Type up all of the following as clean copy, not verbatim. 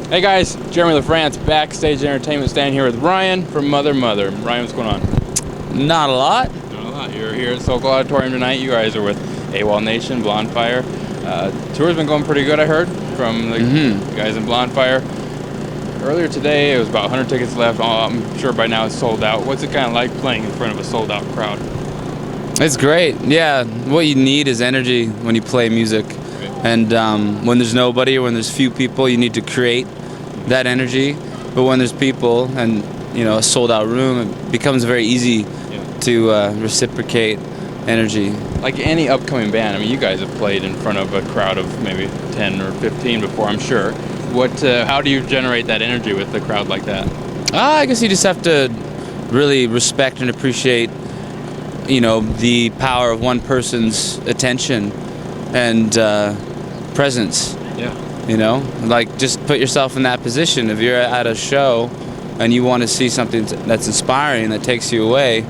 Hey guys, Jeremy Lafrentz, Backstage Entertainment, standing here with Ryan from Mother. Ryan, what's going on? Not a lot. Not a lot. You're here at Sokol Auditorium tonight. You guys are with AWOL Nation, Blonde Fire. Tour's been going pretty good, I heard, from the guys in Blonde Fire. Earlier today, it was about 100 tickets left. I'm sure by now it's sold out. What's it kind of like playing in front of a sold-out crowd? It's great. Yeah, what you need is energy when you play music. And when there's nobody or when there's few people, you need to create that energy. But when there's people and a sold-out room, it becomes very easy to reciprocate energy. Like any upcoming band, I mean, you guys have played in front of a crowd of maybe 10 or 15 before, I'm sure. How do you generate that energy with a crowd like that? I guess you just have to really respect and appreciate, the power of one person's attention and presence. Yeah. Like just put yourself in that position. If you're at a show and you want to see something that's inspiring, that takes you away,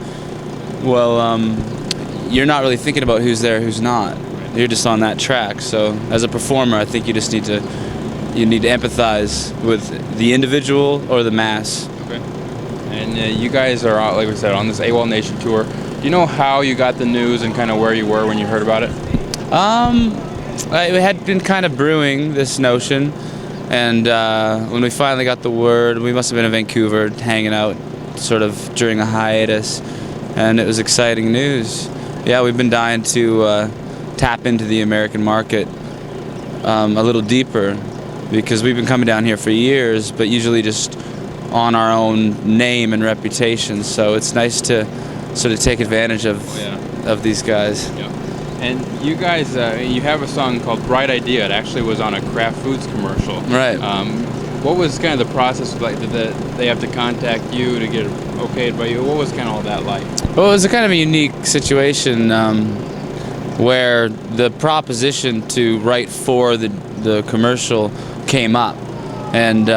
well, you're not really thinking about who's there, who's not. You're just on that track. So as a performer, I think you just need to empathize with the individual or the mass. Okay. And you guys are, like we said, on this AWOL Nation tour. Do you know how you got the news and kind of where you were when you heard about it? We had been kind of brewing this notion, and when we finally got the word, we must have been in Vancouver hanging out sort of during a hiatus, and it was exciting news. Yeah, we've been dying to tap into the American market a little deeper, because we've been coming down here for years, but usually just on our own name and reputation. So it's nice to sort of take advantage of these guys. Yeah. And you guys, you have a song called Bright Idea. It actually was on a Kraft Foods commercial. Right. What was kind of the process like? Did they have to contact you to get it okayed by you? What was kind of all that like? Well, it was a kind of a unique situation where the proposition to write for the commercial came up, and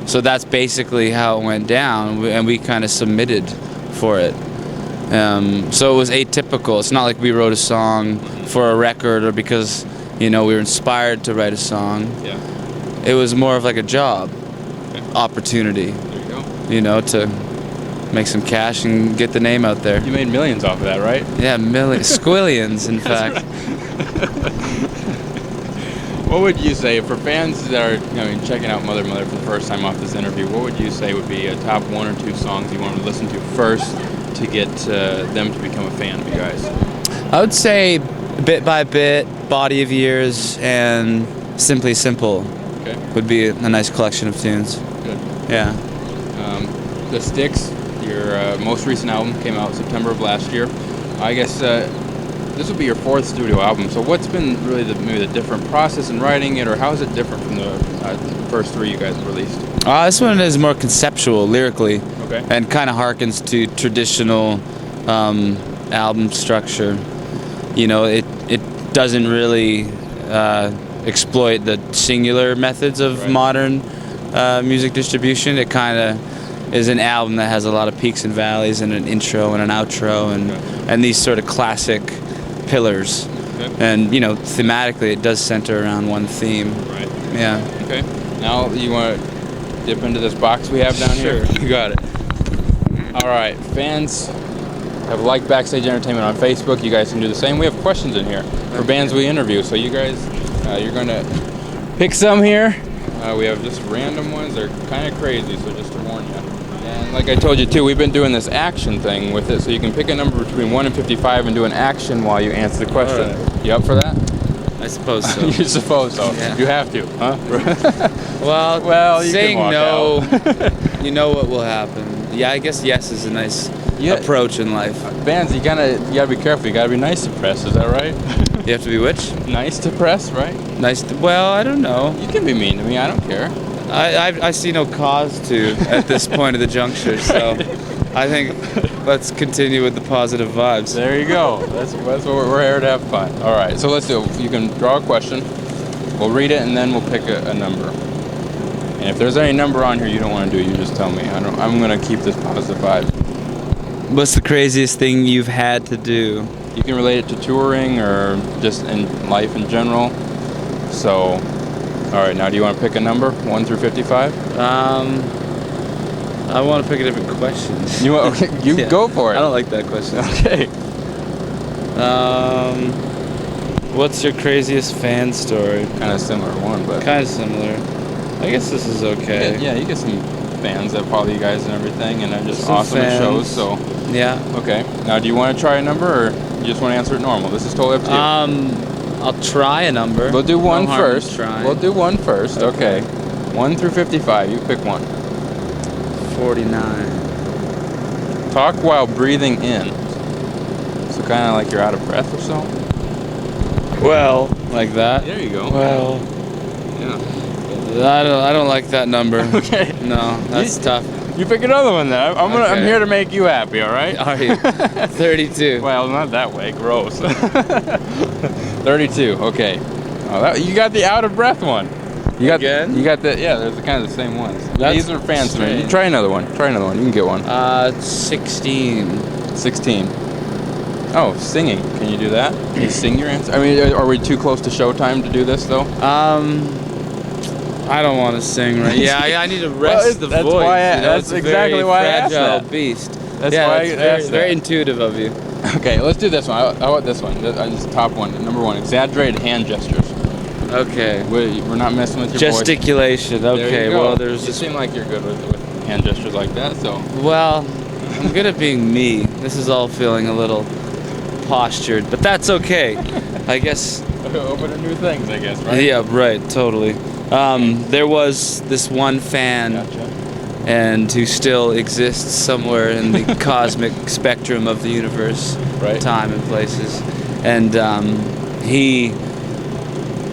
so that's basically how it went down, and we kind of submitted for it. So it was atypical. It's not like we wrote a song for a record or because we were inspired to write a song. Yeah. It was more of like a job opportunity. There you go. To make some cash and get the name out there. You made millions off of that, right? Yeah, millions, squillions, in fact. What would you say for fans that are checking out Mother for the first time off this interview? What would you say would be a top one or two songs you want to listen to first to get them to become a fan of you guys? I would say Bit by Bit, Body of Years, and Simply Simple would be a nice collection of tunes. Good. Yeah. The Sticks, your most recent album, came out September of last year. I guess this will be your fourth studio album. So what's been really maybe the different process in writing it, or how is it different from the first three you guys released? This one is more conceptual, lyrically, and kind of harkens to traditional album structure. It doesn't really exploit the singular methods of modern music distribution. It kind of is an album that has a lot of peaks and valleys, and an intro and an outro, and these sort of classic pillars. And thematically, it does center around one theme. Right. Yeah. Okay. Now you want to dip into this box we have down here? You got it. All right, fans have liked Backstage Entertainment on Facebook. You guys can do the same. We have questions in here for bands we interview. So you guys, you're going to pick some here. We have just random ones. They're kind of crazy, so just to warn you. And like I told you too, we've been doing this action thing with it. So you can pick a number between 1 and 55 and do an action while you answer the question. Right. You up for that? I suppose so. You suppose so. Yeah. You have to, huh? well, you saying can walk no, out. you know what will happen. Yeah, I guess yes is a nice approach in life. Bands, you gotta be careful. You gotta be nice to press. Is that right? You have to be which? Nice to press, right? Well, I don't know. You can be mean to me. I don't care. I see no cause to at this point of the juncture. So I think let's continue with the positive vibes. There you go. That's what we're here to have fun. All right. So let's do it. You can draw a question. We'll read it and then we'll pick a number. And if there's any number on here you don't want to do, you just tell me. I'm gonna keep this positive vibe. What's the craziest thing you've had to do? You can relate it to touring or just in life in general. So All right, now do you want to pick a number, 1 through 55? I want to pick a different question. You Yeah. go for it. I don't like that question. Okay. What's your craziest fan story? Kind of similar one, but Kind of similar. I guess this is okay. yeah, you get some fans that follow you guys and everything, and are just Some awesome at fans. shows. So Yeah. okay. Now, do you want to try a number, or you just want to answer it normal? This is totally up to you. I'll try a number. We'll do one No harm in first. trying. We'll do one first. Okay. 1 through 55. You pick one. 49. Talk while breathing in. So kind of like you're out of breath or so. Well, like that. There you go. Well, Yeah. I don't like that number. Okay. No, that's tough. You pick another one then. I'm Okay. here to make you happy. All right. Are you? 32. Well, not that way. Gross. 32. Okay. Oh, you got the out of breath one. You got Again? You got the There's kind of the same ones. That's These are fans. strange. You try another one. Try another one. You can get one. 16. 16. Oh, singing. Can you do that? Can you sing your answer? I mean, are we too close to showtime to do this though? I don't want to sing right. Yeah, I need to Well, rest the that's voice. why you know, that's it's a exactly very why I asked fragile that. beast. That's yeah, why I that's asked very that. intuitive of you. Okay, let's do this one. How about this one? This top one. Number 1. Exaggerated hand gestures. Okay. We're not messing with your voice. Gesticulation. There Okay. you go. Well, there's You this. seem like you're good with hand gestures like that. So Well, I'm good at being me. This is all feeling a little postured, but that's okay. I guess. open to new things, I guess, right? Yeah. Right. Totally. There was this one fan. Gotcha. And who still exists somewhere in the cosmic spectrum of the universe, Right. time and places. And he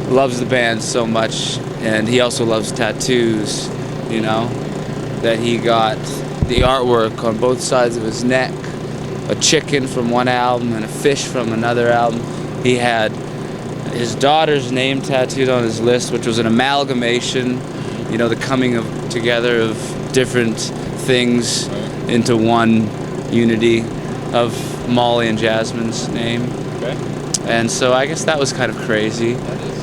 loves the band so much, and he also loves tattoos, you know, that he got the artwork on both sides of his neck, a chicken from one album and a fish from another album. He had his daughter's name tattooed on his list, which was an amalgamation, you know, the coming of together of different things into one unity of Molly and Jasmine's name. Okay. And so I guess that was kind of crazy.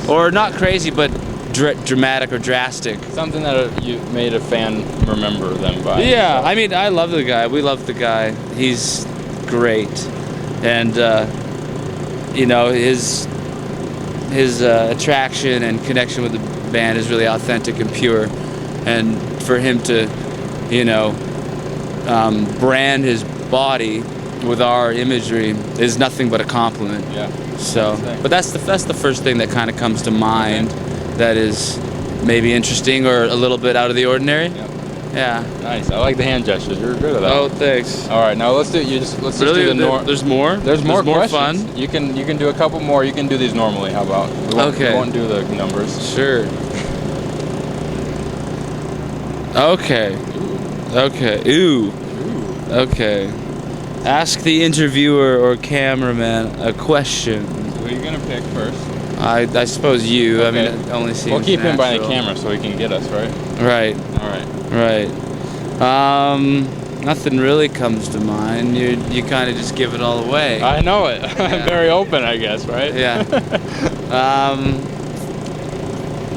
Or not crazy, but dramatic or drastic. Something that you made a fan remember them by. Yeah, I mean, I love the guy. We love the guy. He's great. And, you know, his attraction and connection with the band is really authentic and pure. And for him to, you know, brand his body with our imagery is nothing but a compliment. Yeah. So, but that's the first thing that kind of comes to mind. That is maybe interesting or a little bit out of the ordinary. Yep. Yeah. Nice. I like the hand gestures. You're good at that. Oh, thanks. All right. Now let's do. Let's just Really? do the There's more. There's more questions. fun. You can do a couple more. You can do these normally. How about? Okay. We won't do the numbers. Sure. Okay. Okay. Ooh. Okay. Ask the interviewer or cameraman a question. Who are you gonna pick first? I suppose you. Okay. I mean, it only seems We'll keep him by the natural. camera so he can get us, right? Right. All right. Right. Nothing really comes to mind. You kind of just give it all away. I know it. I'm Yeah. very open, I guess, right? Yeah.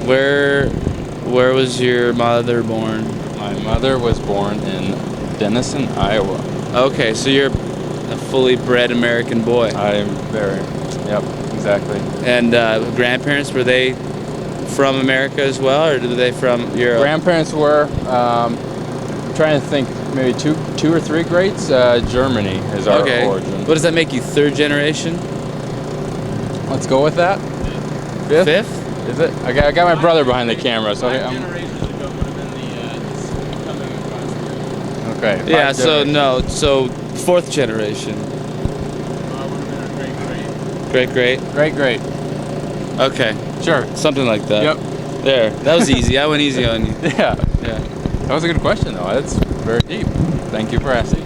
Where was your mother born? My mother was born in Denison, Iowa. Okay, so you're a fully bred American boy. I'm very. Yep. Exactly. And grandparents, were they from America as well, or were they from Europe? Grandparents were. I'm trying to think. Maybe two or three greats. Germany is our origin. What does that make you? Third generation? Let's go with that. Fifth? Is it? I got my brother behind the camera, so I'm. generations ago would have been the coming across here. Okay. Yeah. five So generations. no. So fourth generation. Would have been a Great. Great. Okay. Sure. Something like that. Yep. There. That was easy. I went easy on you. Yeah. Yeah. That was a good question, though. That's very deep. Thank you for asking.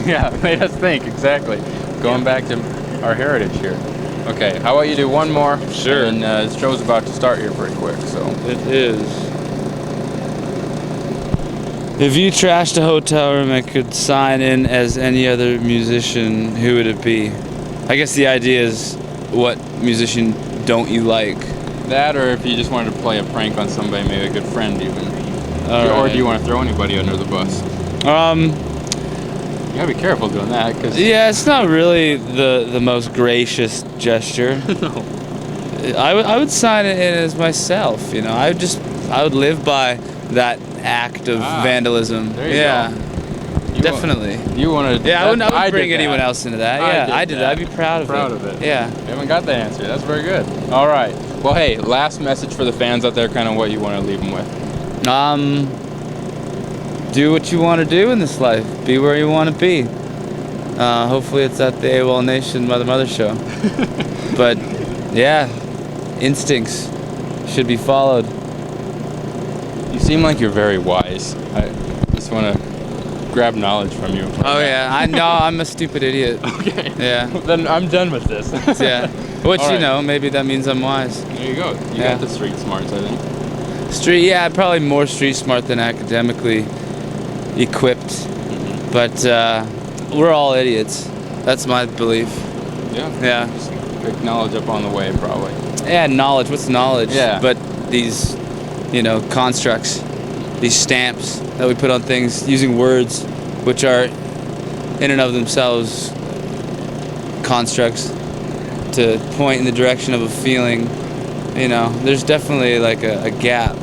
Yeah, it made us think, exactly. Going back to our heritage here. Okay, how about you do one more? Sure. And the show's about to start here pretty quick, so. It is. If you trashed a hotel room and could sign in as any other musician, who would it be? I guess the idea is, what musician don't you like? That, or if you just wanted to play a prank on somebody, maybe a good friend even. Or do you want to throw anybody under the bus? You gotta be careful doing that, cause Yeah, it's not really the most gracious gesture. no. I would sign it in as myself. You know, I would live by that act of vandalism. There you go. Definitely. You want to? Yeah, I wouldn't bring anyone else into that. Yeah, I did that. I'd be proud of it. Yeah. You haven't got the answer. That's very good. All right. Well, hey, last message for the fans out there, kind of what you want to leave them with. Do what you want to do in this life. Be where you want to be. Hopefully it's at the AWOL Nation Mother show. But, yeah, instincts should be followed. You seem like you're very wise. I just want to grab knowledge from you. Oh, yeah. I know. I'm a stupid idiot. Okay. Yeah. Then I'm done with this. Yeah. Which, All right. You know, maybe that means I'm wise. There you go. You got the street smarts, I think. Yeah, probably more street smart than academically equipped. But we're all idiots. That's my belief. Yeah. Just pick knowledge up on the way, probably. Yeah, knowledge. What's knowledge? Yeah. But these, constructs, these stamps that we put on things using words, which are in and of themselves constructs to point in the direction of a feeling. There's definitely like a gap,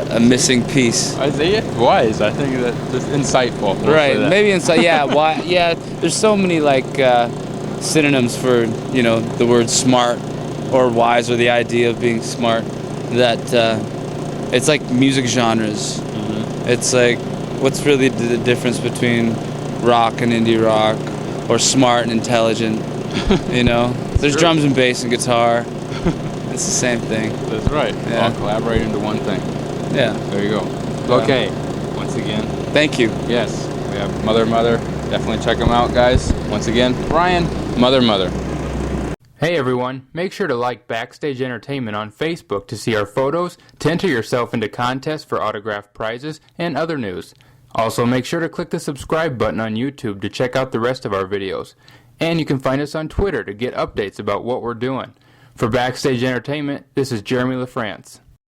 a missing piece. Isaiah, wise. I think that's just insightful. Right. Maybe insight. Yeah. Why? Yeah. There's so many synonyms for the word smart or wise or the idea of being smart that it's like music genres. Mm-hmm. It's like what's really the difference between rock and indie rock or smart and intelligent? There's true. drums and bass and guitar. It's the same thing. That's right. Yeah. All collaborate into one thing. Yeah. There you go. Okay. Once again. Thank you. Yes. We have Mother. Definitely check them out, guys. Once again, Ryan, Mother. Hey everyone, make sure to like Backstage Entertainment on Facebook to see our photos, to enter yourself into contests for autographed prizes, and other news. Also, make sure to click the subscribe button on YouTube to check out the rest of our videos. And you can find us on Twitter to get updates about what we're doing. For Backstage Entertainment, this is Jeremy Lafrentz.